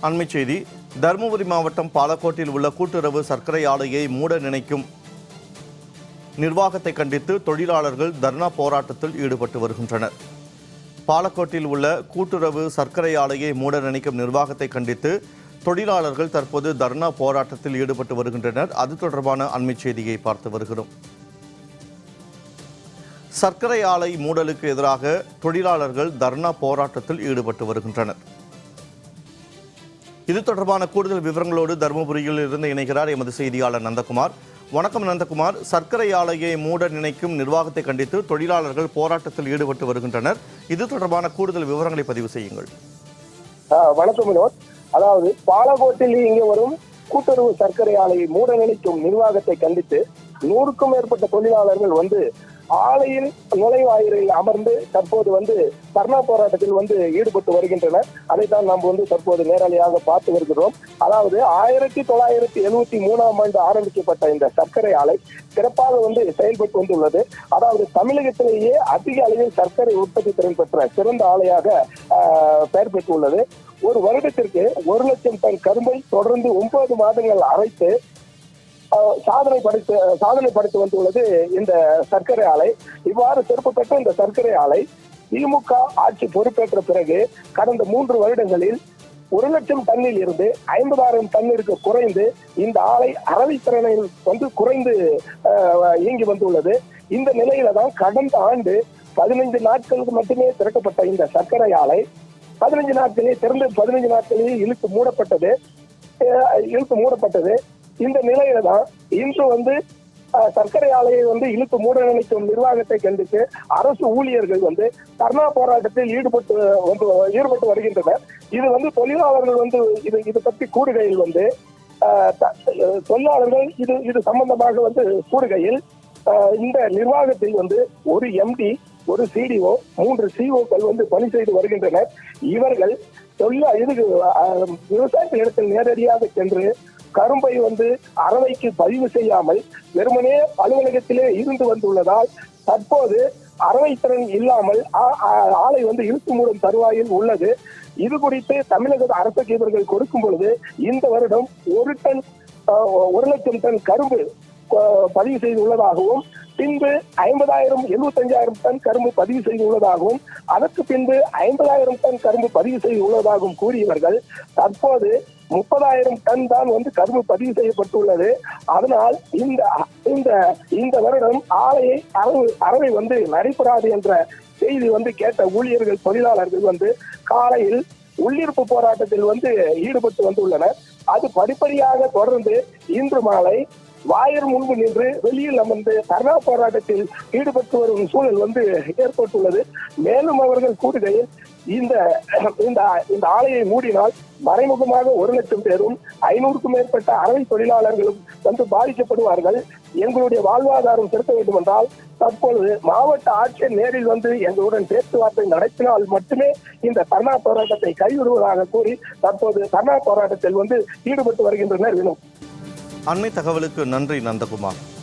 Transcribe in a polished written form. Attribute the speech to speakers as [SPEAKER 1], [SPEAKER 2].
[SPEAKER 1] அண்மைச் செய்தி. தருமபுரி மாவட்டம் பாலக்கோட்டில் உள்ள கூட்டுறவு சர்க்கரை ஆலையை மூட நினைக்கும் நிர்வாகத்தை கண்டித்து தொழிலாளர்கள் தர்ணா போராட்டத்தில் ஈடுபட்டு வருகின்றனர். பாலக்கோட்டில் உள்ள கூட்டுறவு சர்க்கரை ஆலையை மூட நினைக்கும் நிர்வாகத்தை கண்டித்து தொழிலாளர்கள் தற்போது தர்ணா போராட்டத்தில் ஈடுபட்டு வருகின்றனர். அது தொடர்பான அண்மைச் செய்தியை பார்த்து வருகிறோம். சர்க்கரை ஆலை மூடலுக்கு எதிராக தொழிலாளர்கள் தர்ணா போராட்டத்தில் ஈடுபட்டு வருகின்றனர். இது தொடர்பான கூடுதல் விவரங்களோடு தருமபுரியில் இருந்து இணைகிறார் எமது செய்தியாளர் நந்தகுமார். வணக்கம் நந்தகுமார். சர்க்கரை ஆலையை மூட நினைக்கும் நிர்வாகத்தை கண்டித்து தொழிலாளர்கள் போராட்டத்தில் ஈடுபட்டு வருகின்றனர். இது தொடர்பான கூடுதல் விவரங்களை பதிவு செய்யுங்கள்.
[SPEAKER 2] வணக்கம் வினோத். அதாவது பாலக்கோட்டில் இங்கே வரும் கூட்டுறவு சர்க்கரை ஆலையை மூட நினைக்கும் நிர்வாகத்தை கண்டித்து 100க்கும் மேற்பட்ட தொழிலாளர்கள் ஆலையின் நுழைவாயிலில் அமர்ந்து தற்போது தர்ணா போராட்டத்தில் ஈடுபட்டு வருகின்றனர். அதைத்தான் நாம் தற்போது நேரடியாக பார்த்து வருகிறோம். அதாவது 1973ஆம் ஆண்டு ஆரம்பிக்கப்பட்ட இந்த சர்க்கரை ஆலை சிறப்பாக செயல்பட்டு வந்துள்ளது. அதாவது தமிழகத்திலேயே அதிக அளவில் சர்க்கரை உற்பத்தி திறன் பெற்ற சிறந்த ஆலையாக பெயர் பெற்றுள்ளது. ஒரு வருடத்திற்கு 1 லட்சம் டன் கரும்பை தொடர்ந்து 9 மாதங்கள் அரைத்து சாதனை படைத்து வந்துள்ளது இந்த சர்க்கரை ஆலை. இவ்வாறு சிறப்பு பெற்ற இந்த சர்க்கரை ஆலை திமுக ஆட்சி பொறுப்பேற்ற பிறகு கடந்த 3 வருடங்களில் 1 லட்சம் டன்னில் இருந்து 50,000 டன்னிற்கு குறைந்து இந்த ஆலை அறவை திறனில் குறைந்து இயங்கி வந்துள்ளது. இந்த நிலையில தான் கடந்த ஆண்டு 15 நாட்களுக்கு மட்டுமே திறக்கப்பட்ட இந்த சர்க்கரை ஆலை 15 நாட்களிலே இழுத்து மூடப்பட்டது. இந்த நிலையில தான் இன்று சர்க்கரை ஆலையை இழுத்து மூட நினைக்கும் நிர்வாகத்தை கண்டித்து அரசு ஊழியர்கள் தர்ணா போராட்டத்தில் ஈடுபட்டு வருகின்றனர். இது தொழிலாளர்கள் இது பற்றி கூறுகையில் தொழிலாளர்கள் இது சம்பந்தமாக கூறுகையில் இந்த நிர்வாகத்தில் ஒரு எம்டி, ஒரு சிடிஓ, 3 சிஓக்கள் பணி செய்து வருகின்றனர். இவர்கள் விவசாயத்தினிடத்தில் நேரடியாக சென்று கரும்பை அறவைக்கு பதிவு செய்யாமல் வெறுமனே அலுவலகத்திலே இருந்து வந்துள்ளதால் தற்போது அறவை திறன் இல்லாமல் ஆலை இழுத்து மூடும் தருவாயில் உள்ளது. இது குறித்து தமிழக அரசுக்கு இவர்கள் கொடுக்கும் பொழுது இந்த வருடம் 1 லட்சம் டன் கரும்பு பதிவு செய்துள்ளதாகவும் பின்பு 50,000 75,000 டன் கரும்பு பதிவு செய்துள்ளதாகவும் அதற்கு பின்பு 50,000 டன் கரும்பு பதிவு செய்துள்ளதாகவும் கூறியவர்கள் தற்போது 30,000 டன் தான் கரும்பு பதிவு செய்யப்பட்டுள்ளது. அதனால் இந்த வருடம் ஆலையை அறவை நடைபெறாது என்ற செய்தி கேட்ட ஊழியர்கள் தொழிலாளர்கள் காலையில் உள்ளிருப்பு போராட்டத்தில் ஈடுபட்டு வந்துள்ளனர். அது படிப்படியாக தொடர்ந்து இன்று மாலை வாயர் முன்பு நின்று வெளியில் அமர்ந்து தர்ணா போராட்டத்தில் ஈடுபட்டு வரும் சூழல் ஏற்பட்டுள்ளது. மேலும் அவர்கள் கூறுகையில் இந்த ஆலையை மூடினால் மறைமுகமாக 1 லட்சம் பேரும் 500க்கும் மேற்பட்ட அறவை தொழிலாளர்களும் பாதிக்கப்படுவார்கள். எங்களுடைய வாழ்வாதாரம் செலுத்த வேண்டும் என்றால் தற்பொழுது மாவட்ட ஆட்சியர் நேரில் எங்களுடன் பேச்சுவார்த்தை நடத்தினால் மட்டுமே இந்த தர்ணா போராட்டத்தை கைவிடுவதாக கூறி தற்போது தர்ணா போராட்டத்தில் ஈடுபட்டு வருகின்றனர்.
[SPEAKER 1] அண்மை தகவலுக்கு நன்றி நந்தகுமார்.